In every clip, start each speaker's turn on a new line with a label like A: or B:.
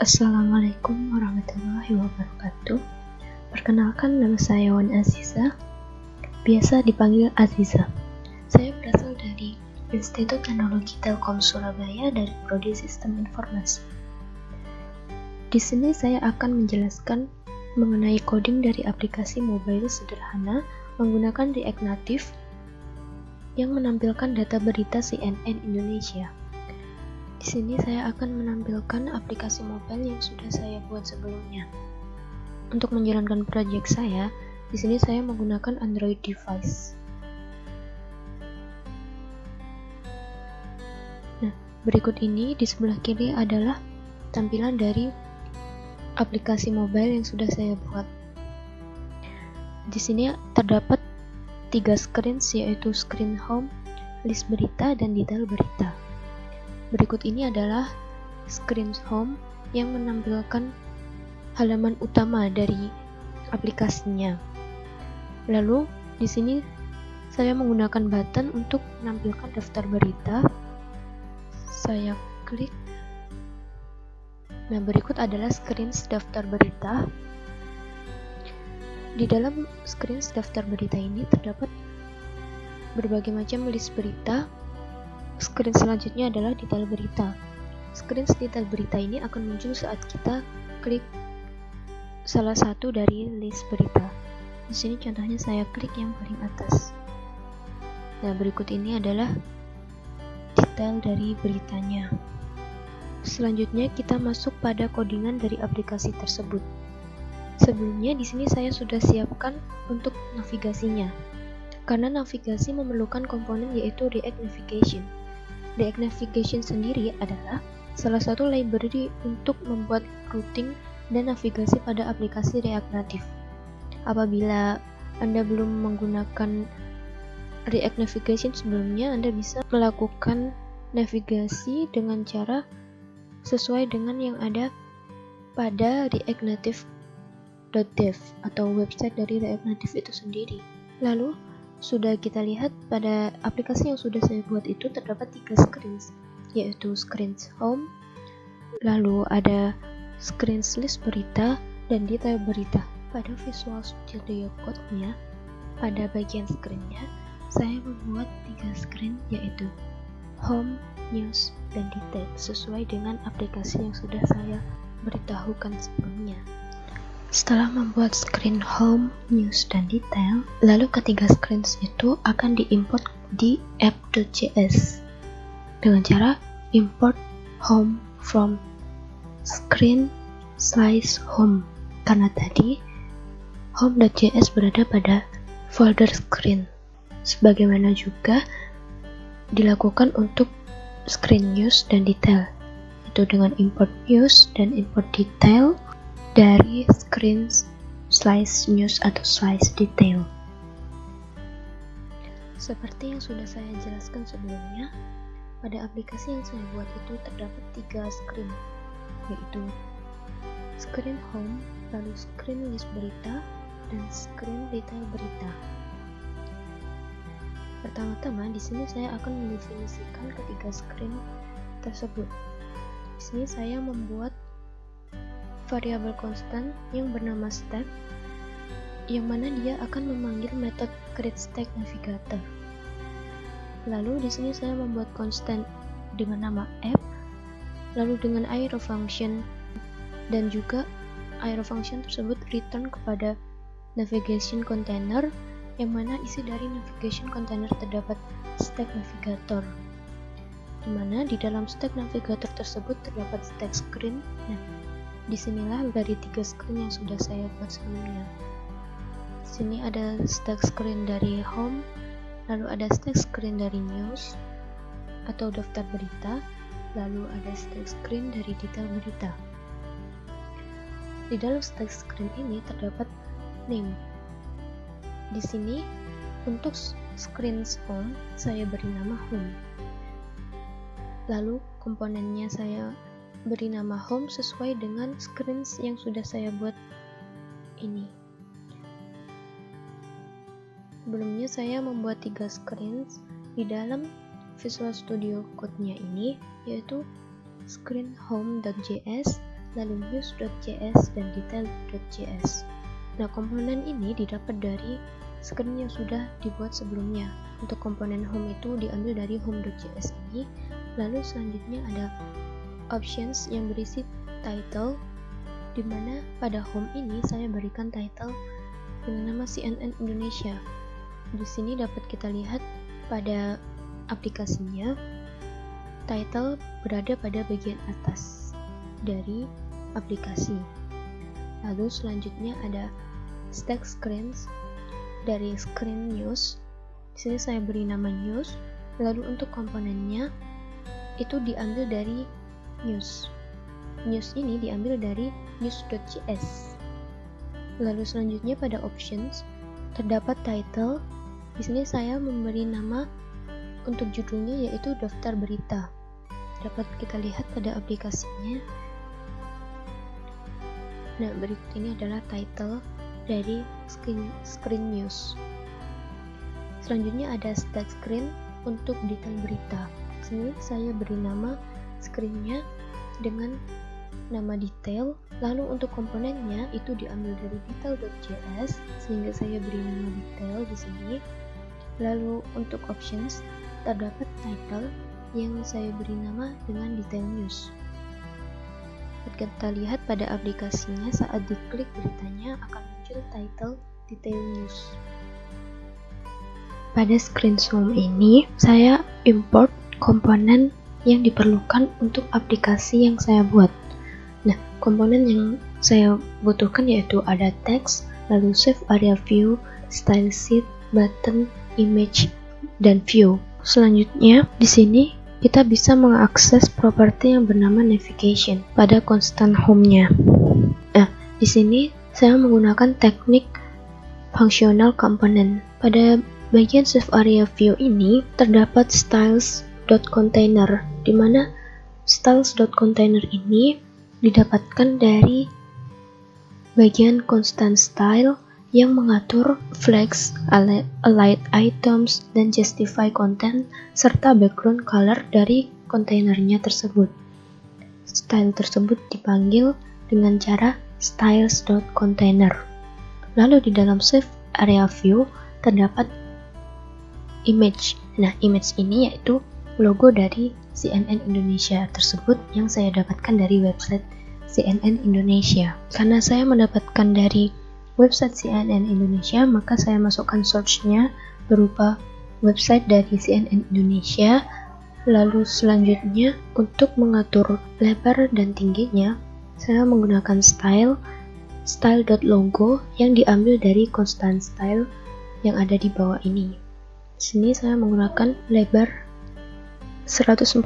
A: Assalamualaikum warahmatullahi wabarakatuh. Perkenalkan, nama saya Wan Aziza, biasa dipanggil Aziza. Saya berasal dari Institut Teknologi Telkom Surabaya dari Prodi Sistem Informasi. Di sini saya akan menjelaskan mengenai coding dari aplikasi mobile sederhana menggunakan React Native yang menampilkan data berita CNN Indonesia. Di sini saya akan menampilkan aplikasi mobile yang sudah saya buat sebelumnya. Untuk menjalankan proyek saya, di sini saya menggunakan Android device. Nah, berikut ini di sebelah kiri adalah tampilan dari aplikasi mobile yang sudah saya buat. Di sini terdapat 3 screen, yaitu screen home, list berita, dan detail berita. Berikut ini adalah screen home yang menampilkan halaman utama dari aplikasinya. Lalu di sini saya menggunakan button untuk menampilkan daftar berita. Saya klik. Nah, berikut adalah screen daftar berita. Di dalam screen daftar berita ini terdapat berbagai macam list berita. Screen selanjutnya adalah detail berita. Screen detail berita ini akan muncul saat kita klik salah satu dari list berita. Di sini contohnya saya klik yang paling atas. Nah, berikut ini adalah detail dari beritanya. Selanjutnya kita masuk pada codingan dari aplikasi tersebut. Sebelumnya di sini saya sudah siapkan untuk navigasinya. Karena navigasi memerlukan komponen yaitu React Navigation. React Navigation sendiri adalah salah satu library untuk membuat routing dan navigasi pada aplikasi React Native. Apabila Anda belum menggunakan React Navigation sebelumnya, Anda bisa melakukan navigasi dengan cara sesuai dengan yang ada pada React Native.dev atau website dari React Native itu sendiri. Lalu sudah kita lihat pada aplikasi yang sudah saya buat itu terdapat 3 screen, yaitu screen home, lalu ada screen list berita, dan detail berita. Pada Visual Studio Code-nya, pada bagian screen-nya, saya membuat 3 screen, yaitu home, news, dan detail, sesuai dengan aplikasi yang sudah saya beritahukan sebelumnya. Setelah membuat screen home, news, dan detail, lalu ketiga screens itu akan diimport di app.js dengan cara import home from screen slice home, karena tadi home.js berada pada folder screen. Sebagaimana juga dilakukan untuk screen news dan detail, itu dengan import news dan import detail dari screen slice news atau slice detail. Seperti yang sudah saya jelaskan sebelumnya, pada aplikasi yang saya buat itu terdapat 3 screen, yaitu screen home, lalu screen list berita, dan screen detail berita. Pertama-tama di sini saya akan mendefinisikan ketiga screen tersebut. Di sini saya membuat variabel konstan yang bernama step, yang mana dia akan memanggil metode createStackNavigator. Lalu di sini saya membuat konstan dengan nama app, lalu dengan arrow function, dan juga arrow function tersebut return kepada navigation container, yang mana isi dari navigation container terdapat stack navigator, di mana di dalam stack navigator tersebut terdapat stack screen. Nah, disinilah dari 3 screen yang sudah saya buat sebelumnya. Di sini ada stack screen dari home, lalu ada stack screen dari news atau daftar berita, lalu ada stack screen dari detail berita. Di dalam stack screen ini terdapat name. Di sini untuk screen home saya beri nama home. Lalu komponennya saya beri nama home sesuai dengan screens yang sudah saya buat ini. Sebelumnya saya membuat 3 screens di dalam Visual Studio Code-nya ini, yaitu screen home.js, lalu news.js, dan detail.js. Nah, komponen ini didapat dari screen yang sudah dibuat sebelumnya. Untuk komponen home itu diambil dari home.js ini. Lalu selanjutnya ada options yang berisi title, di mana pada home ini saya berikan title dengan nama CNN Indonesia. Di sini dapat kita lihat pada aplikasinya, title berada pada bagian atas dari aplikasi. Lalu selanjutnya ada stack screens dari screen news. Di sini saya beri nama news. Lalu untuk komponennya itu diambil dari news. News ini diambil dari news.js. Lalu selanjutnya pada options terdapat title. Di sini saya memberi nama untuk judulnya yaitu daftar berita. Dapat kita lihat pada aplikasinya. Nah, berikut ini adalah title dari screen news. Selanjutnya ada stack screen untuk detail berita. Di sini saya beri nama screennya dengan nama detail. Lalu untuk komponennya itu diambil dari detail.js, sehingga saya beri nama detail di sini. Lalu untuk options terdapat title yang saya beri nama dengan detail news. Kita lihat pada aplikasinya, saat diklik beritanya akan muncul title detail news. Pada screen home ini saya import komponen yang diperlukan untuk aplikasi yang saya buat. Nah, komponen yang saya butuhkan yaitu ada text, lalu save area view, style sheet, button, image, dan view. Selanjutnya di sini kita bisa mengakses properti yang bernama navigation pada constant home-nya. Nah, di sini saya menggunakan teknik functional component. Pada bagian save area view ini terdapat styles.container, di mana styles.container ini didapatkan dari bagian constant style yang mengatur flags, allied items, dan justify content serta background color dari kontainernya tersebut. Style tersebut dipanggil dengan cara styles.container. Lalu di dalam save area view terdapat image. Nah, image ini yaitu logo dari CNN Indonesia tersebut yang saya dapatkan dari website CNN Indonesia. Karena saya mendapatkan dari website CNN Indonesia, maka saya masukkan search-nya berupa website dari CNN Indonesia. Lalu selanjutnya untuk mengatur lebar dan tingginya, saya menggunakan style.logo yang diambil dari constant style yang ada di bawah ini. Di sini saya menggunakan lebar 148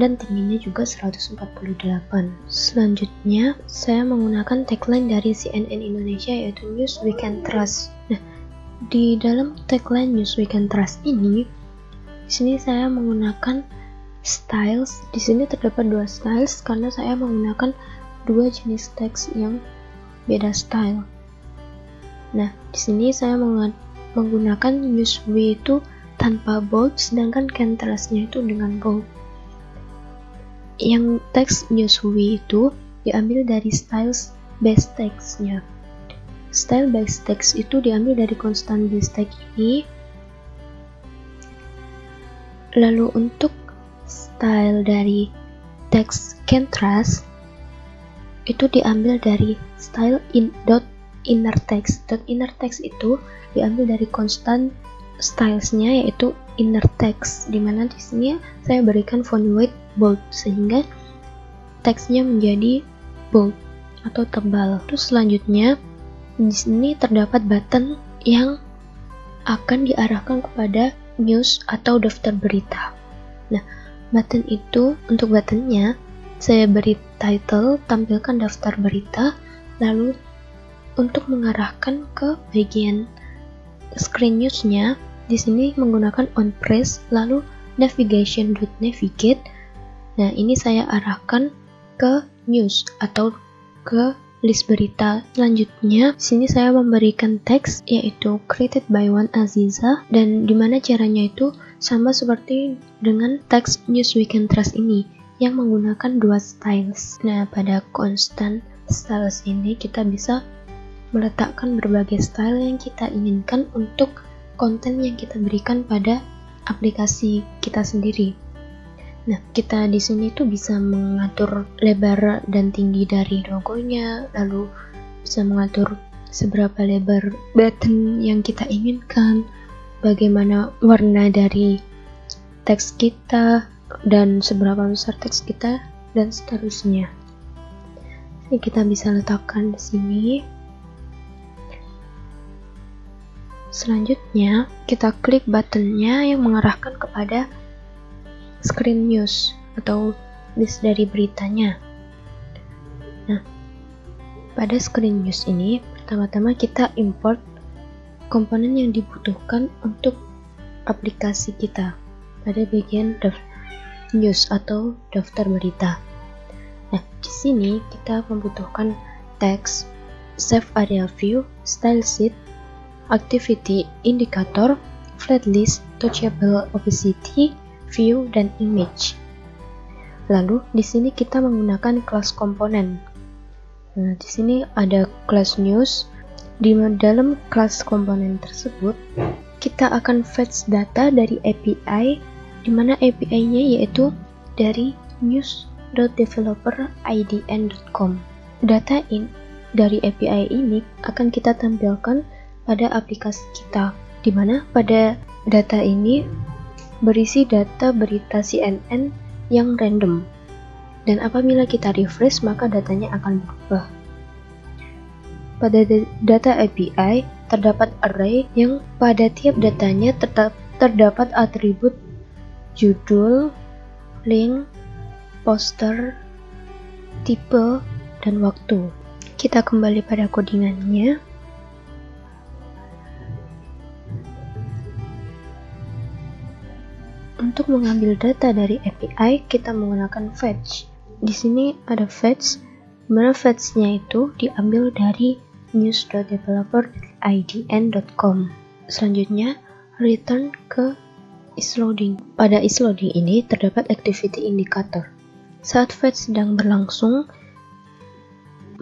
A: dan tingginya juga 148. Selanjutnya, saya menggunakan tagline dari CNN Indonesia yaitu News We Can Trust. Nah, di dalam tagline News We Can Trust ini, di sini saya menggunakan styles. Di sini terdapat dua styles karena saya menggunakan dua jenis teks yang beda style. Nah, di sini saya menggunakan News We itu tanpa bold, sedangkan can trust-nya itu dengan bold. Yang teks News We itu diambil dari styles base text-nya. Style base text itu diambil dari constant base text ini. Lalu untuk style dari teks can trust itu diambil dari style inner text. Inner text itu diambil dari constant stylesnya yaitu inner text, dimana di sini saya berikan font weight bold sehingga teksnya menjadi bold atau tebal. Terus selanjutnya di sini terdapat button yang akan diarahkan kepada news atau daftar berita. Nah, button itu untuk buttonnya saya beri title, tampilkan daftar berita, lalu untuk mengarahkan ke bagian screen news-nya di sini menggunakan on press, lalu navigation.navigate. Nah, ini saya arahkan ke news atau ke list berita. Selanjutnya, di sini saya memberikan teks yaitu created by Wan Aziza, dan dimana caranya itu sama seperti dengan teks News We Can Trust ini, yang menggunakan dua styles. Nah, pada constant styles ini kita bisa meletakkan berbagai style yang kita inginkan untuk konten yang kita berikan pada aplikasi kita sendiri. Nah, kita di sini tuh bisa mengatur lebar dan tinggi dari logonya, lalu bisa mengatur seberapa lebar button yang kita inginkan, bagaimana warna dari teks kita, dan seberapa besar teks kita, dan seterusnya. Ini kita bisa letakkan di sini. Selanjutnya, kita klik buttonnya yang mengarahkan kepada screen news atau list dari beritanya. Nah, pada screen news ini, pertama-tama kita import komponen yang dibutuhkan untuk aplikasi kita pada bagian news atau daftar berita. Nah, di sini kita membutuhkan teks, save area view, style sheet, activity indicator, flat list, touchable opacity, view, dan image. Lalu di sini kita menggunakan kelas komponen. Nah, di sini ada kelas news. Di dalam kelas komponen tersebut, kita akan fetch data dari API, di mana API-nya yaitu dari news.developer.idn.com. Data dari API ini akan kita tampilkan pada aplikasi kita, di mana pada data ini berisi data berita CNN yang random, dan apabila kita refresh maka datanya akan berubah. Pada data API terdapat array yang pada tiap datanya terdapat atribut judul, link, poster, tipe, dan waktu. Kita kembali pada codingannya. Untuk mengambil data dari API, kita menggunakan fetch. Di sini ada fetch, mana fetch-nya itu diambil dari news.developer.idn.com. Selanjutnya, return ke isLoading. Pada isLoading ini terdapat activity indicator. Saat fetch sedang berlangsung,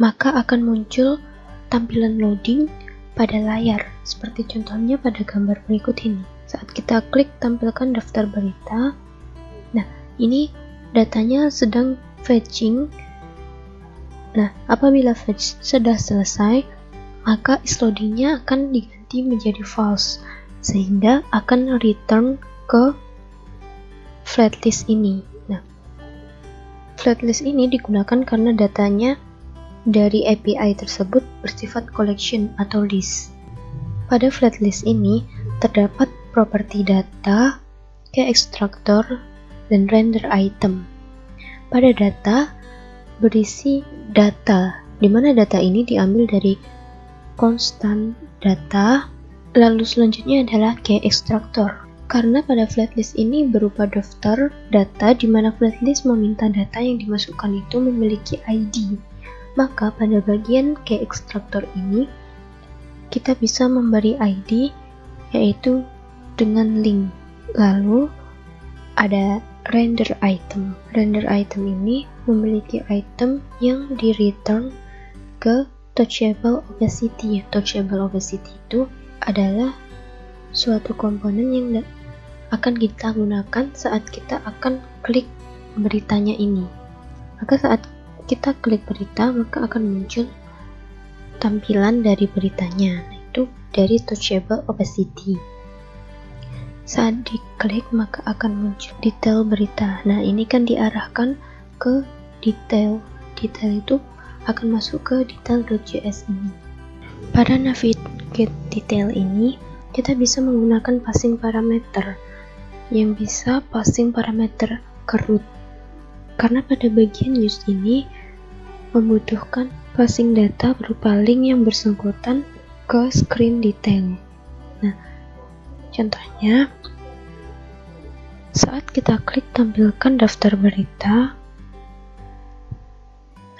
A: maka akan muncul tampilan loading pada layar, seperti contohnya pada gambar berikut ini. Saat kita klik tampilkan daftar berita, nah ini datanya sedang fetching. Nah, apabila fetch sudah selesai, maka isLoading-nya akan diganti menjadi false, sehingga akan return ke flatlist ini. Nah, flatlist ini digunakan karena datanya dari API tersebut bersifat collection atau list. Pada flatlist ini terdapat properti data, key extractor, dan render item. Pada data berisi data, di mana data ini diambil dari constant data. Lalu selanjutnya adalah key extractor. Karena pada flatlist ini berupa daftar data, di mana flatlist meminta data yang dimasukkan itu memiliki ID. Maka pada bagian key extractor ini kita bisa memberi ID, yaitu dengan link. Lalu ada render item. Render item ini memiliki item yang di return ke touchable opacity. Touchable opacity itu adalah suatu komponen yang akan kita gunakan saat kita akan klik beritanya ini. Maka saat kita klik berita, maka akan muncul tampilan dari beritanya, yaitu dari touchable opacity. Saat diklik maka akan muncul detail berita. Nah, ini kan diarahkan ke detail. Detail itu akan masuk ke detail.js ini. Pada navigate detail ini, kita bisa menggunakan passing parameter yang bisa passing parameter ke root. Karena pada bagian news ini membutuhkan passing data berupa link yang bersangkutan ke screen detail. Nah, contohnya, saat kita klik tampilkan daftar berita,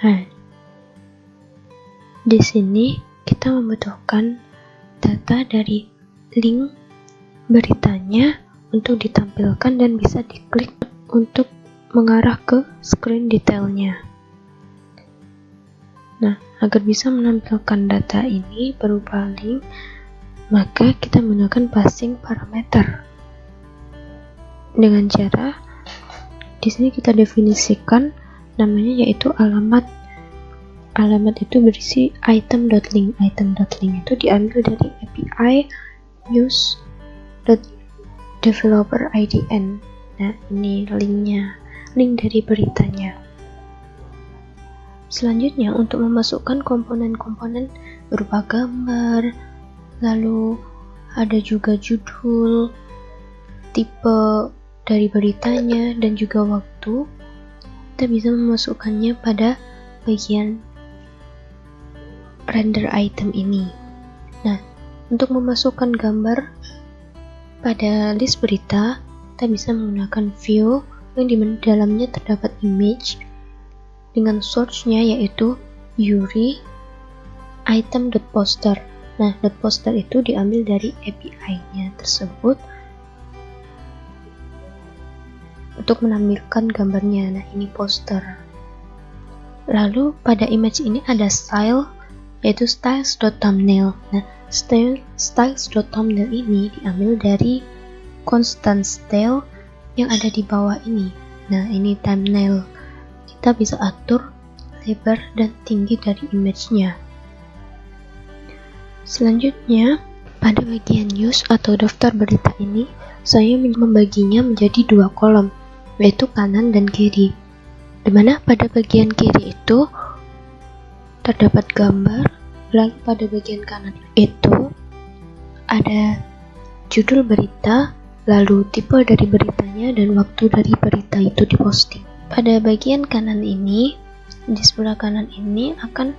A: nah, di sini kita membutuhkan data dari link beritanya untuk ditampilkan dan bisa diklik untuk mengarah ke screen detailnya. Nah, agar bisa menampilkan data ini berupa link, maka kita menggunakan passing parameter. Dengan cara di sini kita definisikan namanya yaitu alamat. Alamat itu berisi item.link. Item.link itu diambil dari API news.developer.idn. Nah, ini linknya, link dari beritanya. Selanjutnya, untuk memasukkan komponen-komponen berupa gambar, lalu ada juga judul, tipe dari beritanya, dan juga waktu, kita bisa memasukkannya pada bagian render item ini. Nah, untuk memasukkan gambar pada list berita, kita bisa menggunakan view yang di dalamnya terdapat image dengan source-nya yaitu URI item.poster. Nah, .poster itu diambil dari API-nya tersebut untuk menampilkan gambarnya. Nah, ini poster. Lalu pada image ini ada style yaitu styles.thumbnail. Nah, styles.thumbnail ini diambil dari constant style yang ada di bawah ini. Nah, ini thumbnail. Kita bisa atur lebar dan tinggi dari image-nya. Selanjutnya, pada bagian news atau daftar berita ini, saya membaginya menjadi dua kolom, yaitu kanan dan kiri. Dimana pada bagian kiri itu terdapat gambar, lalu pada bagian kanan itu ada judul berita, lalu tipe dari beritanya, dan waktu dari berita itu diposting. Pada bagian kanan ini, di sebelah kanan ini akan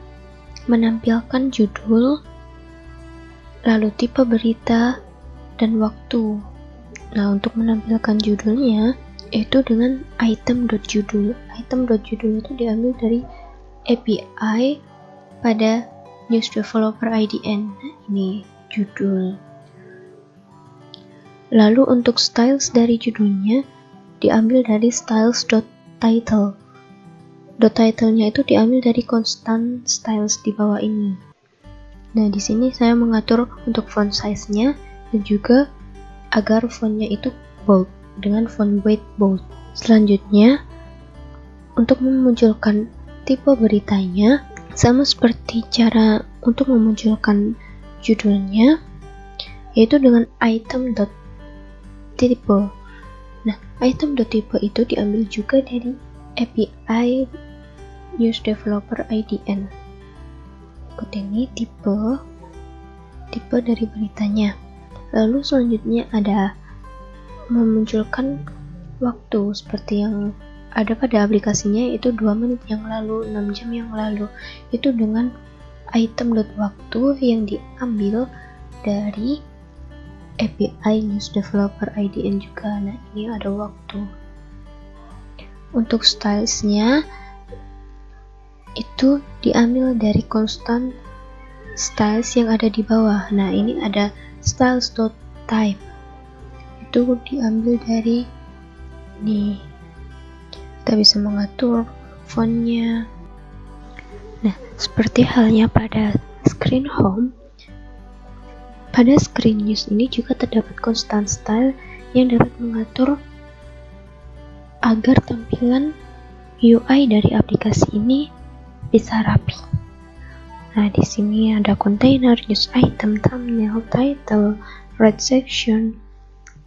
A: menampilkan judul, lalu tipe berita, dan waktu. Nah, untuk menampilkan judulnya, itu dengan item.judul. Item.judul itu diambil dari API pada news.developer.idn. Nah, ini judul. Lalu untuk styles dari judulnya diambil dari styles.title. .title-nya itu diambil dari constant styles di bawah ini. Nah, di sini saya mengatur untuk font size-nya dan juga agar fontnya itu bold dengan font weight bold. Selanjutnya, untuk memunculkan tipe beritanya, sama seperti cara untuk memunculkan judulnya, yaitu dengan item.type. Nah, item.type itu diambil juga dari API news.developer.idn. Ikut ini tipe dari beritanya. Lalu selanjutnya ada memunculkan waktu seperti yang ada pada aplikasinya, yaitu 2 menit yang lalu, 6 jam yang lalu, itu dengan item.waktu yang diambil dari API news.developer.idn juga. Nah, ini ada waktu. Untuk stylesnya itu diambil dari constant styles yang ada di bawah. Nah, ini ada styles.type, itu diambil dari ini. Kita bisa mengatur fontnya. Nah, seperti halnya pada screen home, pada screen news ini juga terdapat constant style yang dapat mengatur agar tampilan UI dari aplikasi ini bisa rapi. Nah, di sini ada container, news item, thumbnail, title, red section,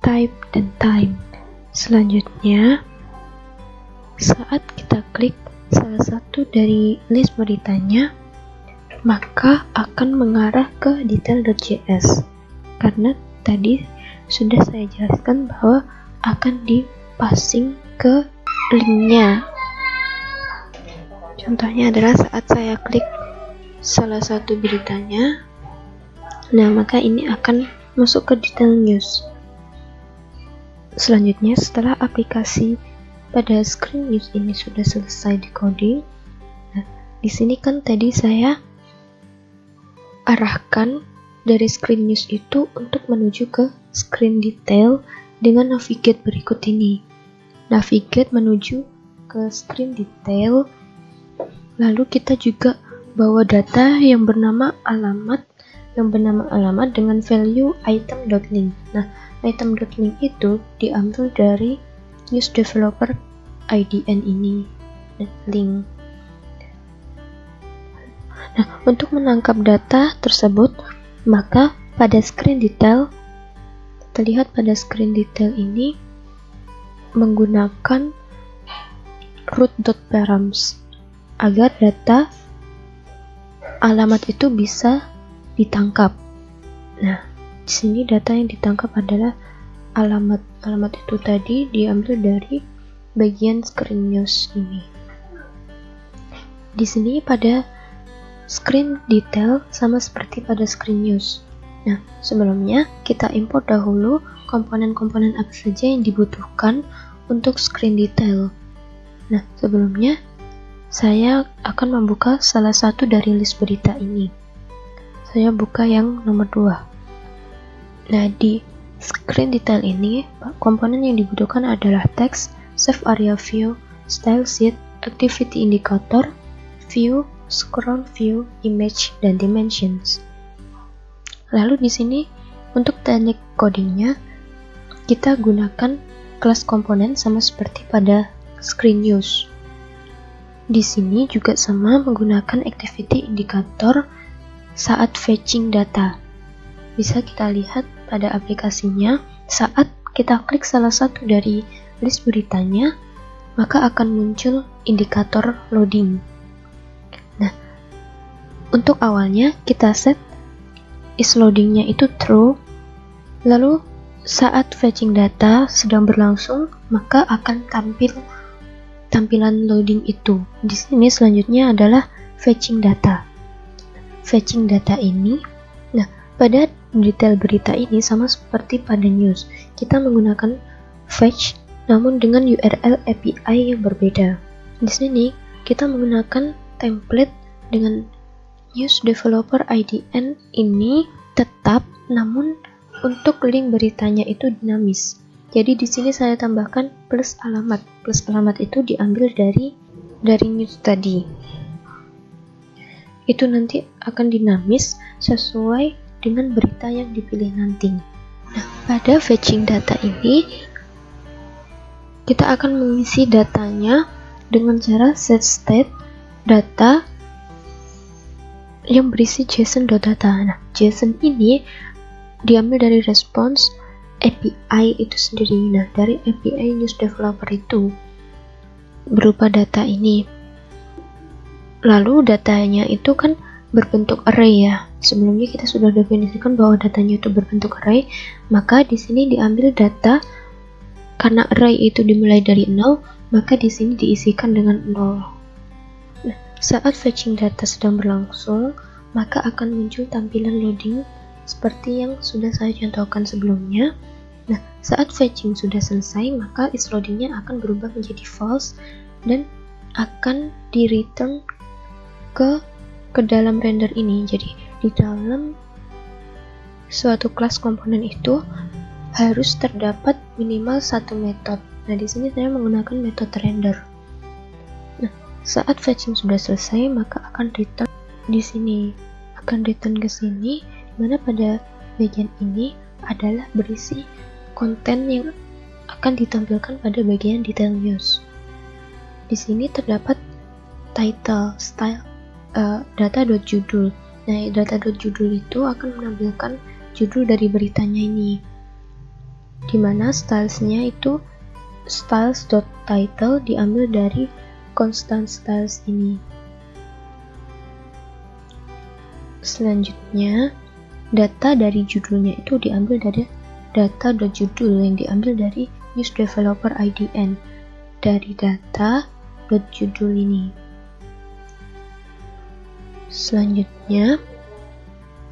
A: type, dan time. Selanjutnya, saat kita klik salah satu dari list beritanya, maka akan mengarah ke detail.js, karena tadi sudah saya jelaskan bahwa akan dipassing ke linknya. Contohnya adalah saat saya klik salah satu beritanya, nah maka ini akan masuk ke detail news. Selanjutnya, setelah aplikasi pada screen news ini sudah selesai decoding, nah di sini kan tadi saya arahkan dari screen news itu untuk menuju ke screen detail dengan navigate berikut ini. Navigate menuju ke screen detail. Lalu kita juga bawa data yang bernama alamat dengan value item.link. Nah, item.link itu diambil dari use developer IDN ini, link. Nah, untuk menangkap data tersebut, maka pada screen detail, terlihat pada screen detail ini menggunakan root.params agar data alamat itu bisa ditangkap. Nah, di sini data yang ditangkap adalah alamat. Alamat itu tadi diambil dari bagian screen news ini. Di sini pada screen detail sama seperti pada screen news. Nah, sebelumnya kita import dahulu komponen-komponen apa saja yang dibutuhkan untuk screen detail. Nah, sebelumnya saya akan membuka salah satu dari list berita ini. Saya buka yang nomor 2. Nah, di screen detail ini, komponen yang dibutuhkan adalah text, save area view, style sheet, activity indicator, view, scroll view, image, dan dimensions. Lalu di sini untuk teknik codingnya kita gunakan kelas komponen sama seperti pada screen news. Di sini juga sama menggunakan activity indicator saat fetching data. Bisa kita lihat pada aplikasinya, saat kita klik salah satu dari list beritanya, maka akan muncul indikator loading. Nah, untuk awalnya kita set is loadingnya itu true, lalu saat fetching data sedang berlangsung, maka akan tampilan loading itu. Di sini selanjutnya adalah fetching data. Fetching data ini, nah pada detail berita ini sama seperti pada news, kita menggunakan fetch namun dengan URL API yang berbeda. Di sini kita menggunakan template dengan use developer IDN ini tetap, namun untuk link beritanya itu dinamis. Jadi di sini saya tambahkan plus alamat. Plus alamat itu diambil dari news tadi. Itu nanti akan dinamis sesuai dengan berita yang dipilih nanti. Nah, pada fetching data ini kita akan mengisi datanya dengan cara set state data yang berisi JSON.data. Nah, JSON ini diambil dari response API itu sendiri. Nah, dari API news developer itu berupa data ini. Lalu datanya itu kan berbentuk array ya. Sebelumnya kita sudah definisikan bahwa datanya itu berbentuk array, maka di sini diambil data karena array itu dimulai dari 0, maka di sini diisikan dengan 0. Nah, saat fetching data sedang berlangsung, maka akan muncul tampilan loading seperti yang sudah saya contohkan sebelumnya. Nah, saat fetching sudah selesai, maka is loadingnya akan berubah menjadi false dan akan di return ke dalam render ini. Jadi di dalam suatu kelas komponen itu harus terdapat minimal satu metode. Nah, di sini saya menggunakan metode render. Nah, saat fetching sudah selesai, maka akan return di sini. Akan return ke sini, dimana pada bagian ini adalah berisi konten yang akan ditampilkan pada bagian detail news. Di sini terdapat title, style, data.judul. Nah, data.judul itu akan menampilkan judul dari beritanya ini, dimana stylesnya itu styles.title diambil dari constant styles ini. Selanjutnya, data dari judulnya itu diambil dari data.judul yang diambil dari use developer IDN dari data.judul ini. Selanjutnya,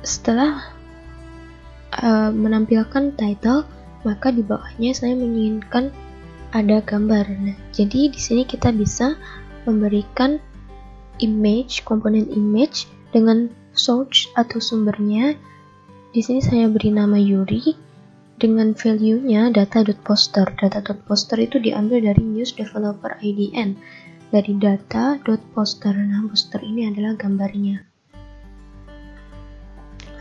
A: setelah menampilkan title, maka di bawahnya saya menginginkan ada gambar. Nah, jadi di sini kita bisa memberikan image, komponen image dengan source atau sumbernya. Di sini saya beri nama Yuri dengan value-nya data.poster. Data.poster itu diambil dari news developer IDN, dari data.poster. Nah, poster ini adalah gambarnya.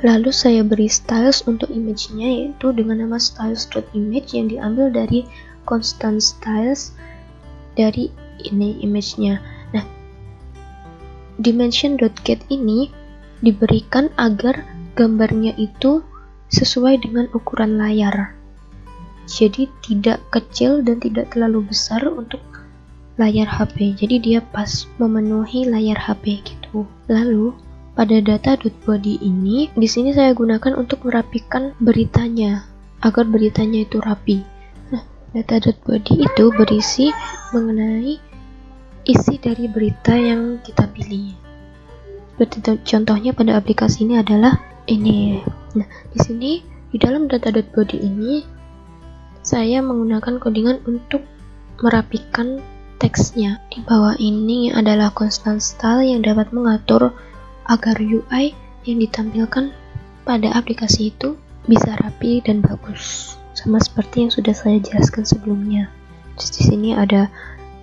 A: Lalu saya beri styles untuk image-nya, yaitu dengan nama styles.image yang diambil dari constant styles dari ini image-nya. Nah, dimension.get ini diberikan agar gambarnya itu sesuai dengan ukuran layar. Jadi tidak kecil dan tidak terlalu besar untuk layar HP. Jadi dia pas memenuhi layar HP gitu. Lalu pada data.body ini, di sini saya gunakan untuk merapikan beritanya agar beritanya itu rapi. Nah, data.body itu berisi mengenai isi dari berita yang kita pilih. Seperti contohnya pada aplikasi ini adalah ini. Nah, di sini di dalam data.body ini saya menggunakan codingan untuk merapikan teksnya. Di bawah ini adalah constant style yang dapat mengatur agar UI yang ditampilkan pada aplikasi itu bisa rapi dan bagus. Sama seperti yang sudah saya jelaskan sebelumnya. Terus di sini ada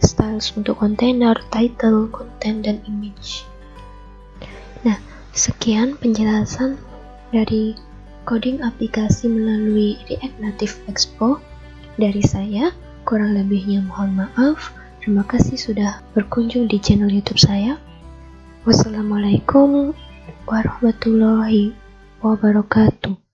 A: styles untuk container, title, content, dan image. Nah, sekian penjelasan dari coding aplikasi melalui React Native Expo dari saya. Kurang lebihnya mohon maaf. Terima kasih sudah berkunjung di channel YouTube saya. Wassalamualaikum warahmatullahi wabarakatuh.